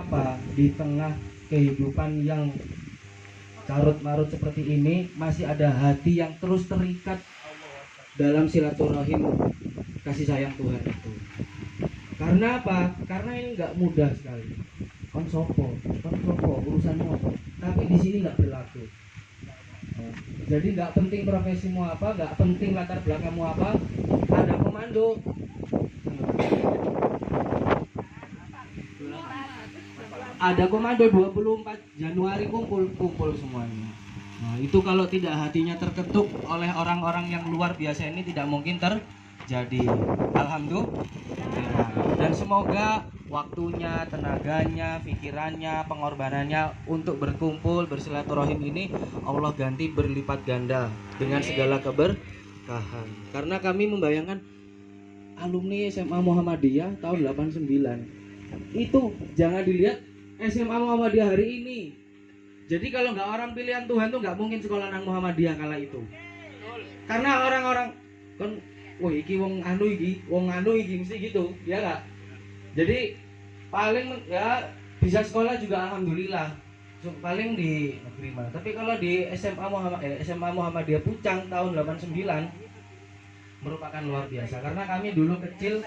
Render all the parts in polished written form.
apa di tengah kehidupan yang carut marut seperti ini masih ada hati yang terus terikat dalam silaturahim kasih sayang Tuhan itu. Karena apa? Karena ini nggak mudah sekali. Kon sopo, urusanmu apa? Tapi di sini nggak berlaku. Jadi nggak penting profesimu apa, nggak penting latar belakangmu apa, ada komando. Ada komando 24 Januari kumpul semuanya. Nah, itu kalau tidak hatinya terketuk oleh orang-orang yang luar biasa ini tidak mungkin terjadi. Alhamdulillah. Dan semoga waktunya, tenaganya, pikirannya, pengorbanannya untuk berkumpul, bersilaturahim ini Allah ganti berlipat ganda dengan segala keberkahan. Karena kami membayangkan alumni SMA Muhammadiyah tahun 89 itu jangan dilihat SMA Muhammadiyah hari ini. Jadi kalau nggak orang pilihan Tuhan tuh nggak mungkin sekolah nang Muhammadiyah kala itu. Karena orang-orang kan, wah iki wong anu iki mesti gitu, ya nggak? Jadi paling ya bisa sekolah juga alhamdulillah. Paling di negeri mana. Tapi kalau di SMA Muhammadiyah Pucang tahun 89 merupakan luar biasa. Karena kami dulu kecil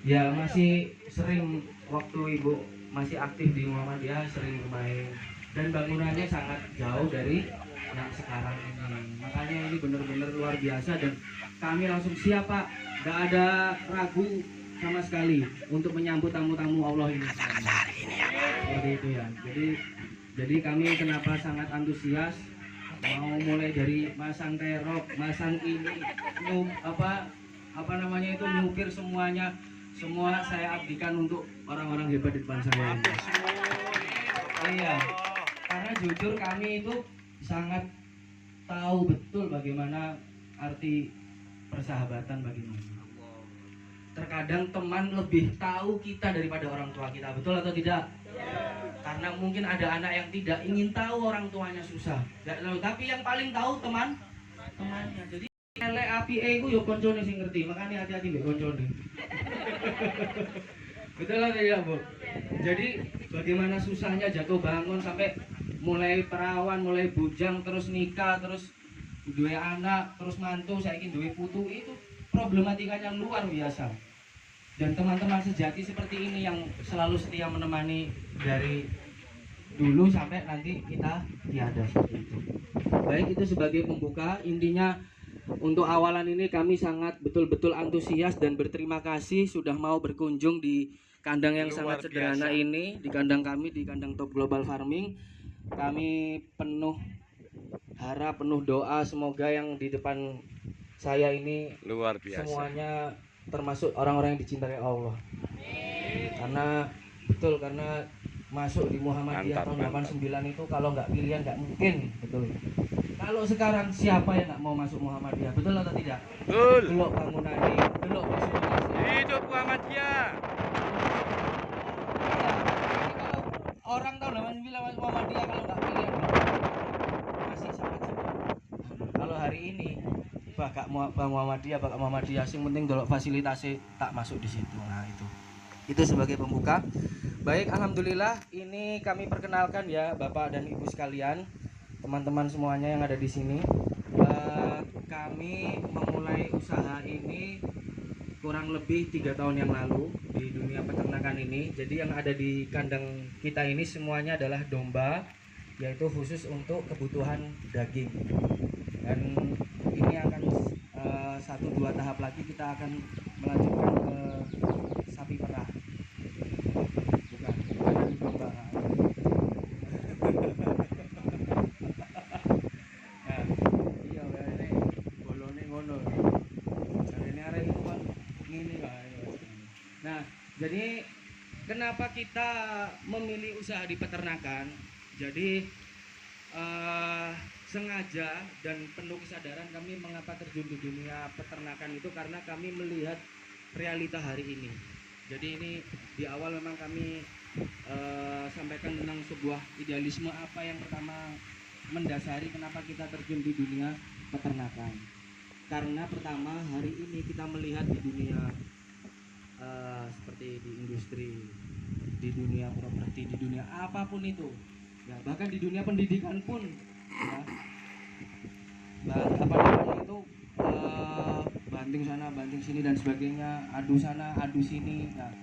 ya masih sering waktu ibu masih aktif di Muhammadiyah sering bermain. Dan bangunannya sangat jauh dari yang sekarang ini. Makanya ini benar-benar luar biasa dan kami langsung siap Pak, nggak ada ragu sama sekali untuk menyambut tamu-tamu Allah ini. Seperti itu ya. Jadi kami kenapa sangat antusias mau mulai dari masang terop, masang ini, apa namanya itu nyupir semuanya, semua saya abdikan untuk orang-orang hebat di depan saya. Iya. Karena jujur kami itu sangat tahu betul bagaimana arti persahabatan bagaimana. Terkadang teman lebih tahu kita daripada orang tua kita, betul atau tidak? Karena mungkin ada anak yang tidak ingin tahu orang tuanya susah, tapi yang paling tahu temannya. Jadi elek api ku yo koncone sing ngerti, makanya hati-hati mbek koncone. Betul atau tidak, Bu? Jadi bagaimana susahnya jatuh bangun sampai mulai perawan, mulai bujang, terus nikah, terus dua anak, terus mantu, saya ingin dua putu, itu problematikanya luar biasa. Dan teman-teman sejati seperti ini yang selalu setia menemani dari dulu sampai nanti kita tiada seperti itu. Baik, itu sebagai pembuka. Intinya untuk awalan ini kami sangat betul-betul antusias dan berterima kasih sudah mau berkunjung di kandang yang sangat sederhana ini, di kandang kami, di kandang Top Global Farming. Kami penuh harap, penuh doa semoga yang di depan saya ini luar biasa semuanya termasuk orang-orang yang dicintai Allah. Karena betul, karena masuk di Muhammadiyah tahun 89 itu kalau nggak pilihan nggak mungkin, betul. Kalau sekarang siapa yang nggak mau masuk Muhammadiyah, betul atau tidak? betul. Delok bangunannya, delok fasilitasnya. Hidup Muhammadiyah. Orang tahun 89 masuk Muhammadiyah kalau nggak pilihan masih sangat sedikit. Kalau hari ini Bapak Muhammadiyah sing penting delok fasilitasnya tak masuk di situ. Nah, itu sebagai pembuka. Baik, alhamdulillah ini kami perkenalkan ya Bapak dan Ibu sekalian, teman-teman semuanya yang ada di sini. Kami memulai usaha ini kurang lebih 3 tahun yang lalu di dunia peternakan ini. Jadi yang ada di kandang kita ini semuanya adalah domba, yaitu khusus untuk kebutuhan daging. Dan ini akan 1-2 tahap lagi kita akan melanjutkan ke sapi perah. Bukan domba. Nah, iya ini bolone ngono. Jarene arek itu kan ngene wae. Nah, jadi kenapa kita memilih usaha di peternakan? Jadi sengaja dan penuh kesadaran kami mengapa terjun di dunia peternakan itu karena kami melihat realita hari ini. Jadi ini di awal memang kami sampaikan tentang sebuah idealisme apa yang pertama mendasari kenapa kita terjun di dunia peternakan. Karena pertama hari ini kita melihat di dunia seperti di industri di dunia properti, di dunia apapun itu, ya bahkan di dunia pendidikan pun, ya, apa namanya itu, banting sana banting sini dan sebagainya, adu sana adu sini. Nah,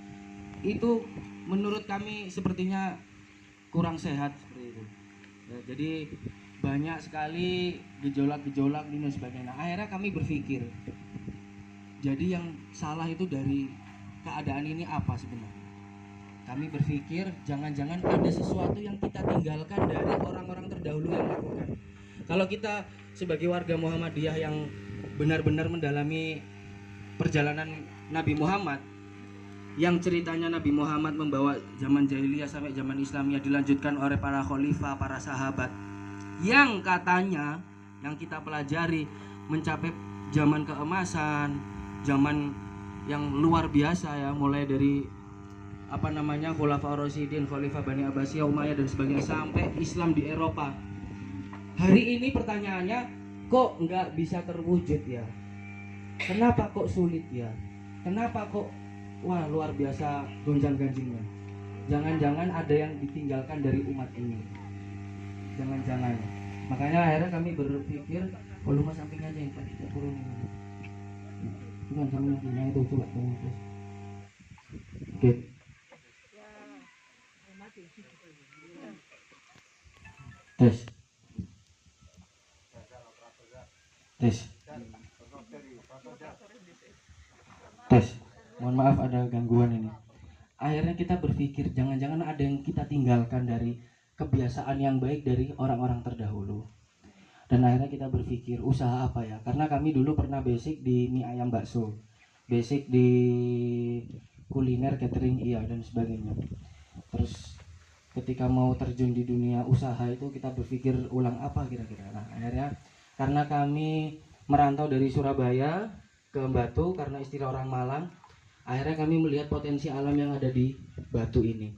itu menurut kami sepertinya kurang sehat seperti itu. Ya, jadi banyak sekali gejolak-gejolak dan sebagainya. Akhirnya kami berpikir, jadi yang salah itu dari keadaan ini apa sebenarnya? Kami berpikir jangan-jangan ada sesuatu yang kita tinggalkan dari orang-orang terdahulu yang lakukan. Kalau kita sebagai warga Muhammadiyah yang benar-benar mendalami perjalanan Nabi Muhammad, yang ceritanya Nabi Muhammad membawa zaman jahiliyah sampai zaman Islamiyah, dilanjutkan oleh para khalifah, para sahabat, yang katanya yang kita pelajari mencapai zaman keemasan, zaman yang luar biasa ya, mulai dari apa namanya Khulafaur Rasyidin, Khalifah Bani Abbasiyah, Umayyah dan sebagainya sampai Islam di Eropa. Hari ini pertanyaannya, kok nggak bisa terwujud ya? Kenapa kok sulit ya? Kenapa kok wah luar biasa gonjang-ganjingnya? Jangan-jangan ada yang ditinggalkan dari umat ini. Jangan-jangan. Makanya akhirnya kami berpikir, oh rumah sampingnya aja yang tidak turun ini. Bukan sampingnya itu coba tunggu terus. Oke. Tes. Tes. Tes. Mohon maaf ada gangguan ini. Akhirnya kita berpikir jangan-jangan ada yang kita tinggalkan dari kebiasaan yang baik dari orang-orang terdahulu. Dan akhirnya kita berpikir usaha apa ya? Karena kami dulu pernah basic di mie ayam bakso, basic di kuliner catering iya dan sebagainya. Terus ketika mau terjun di dunia usaha itu kita berpikir ulang apa kira-kira. Nah akhirnya karena kami merantau dari Surabaya ke Batu karena istilah orang Malang, akhirnya kami melihat potensi alam yang ada di Batu ini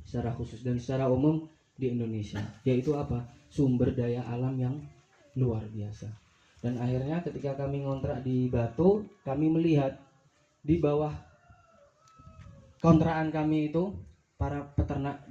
secara khusus dan secara umum di Indonesia, yaitu apa? Sumber daya alam yang luar biasa. Dan akhirnya ketika kami ngontrak di Batu, kami melihat di bawah kontrakan kami itu para peternak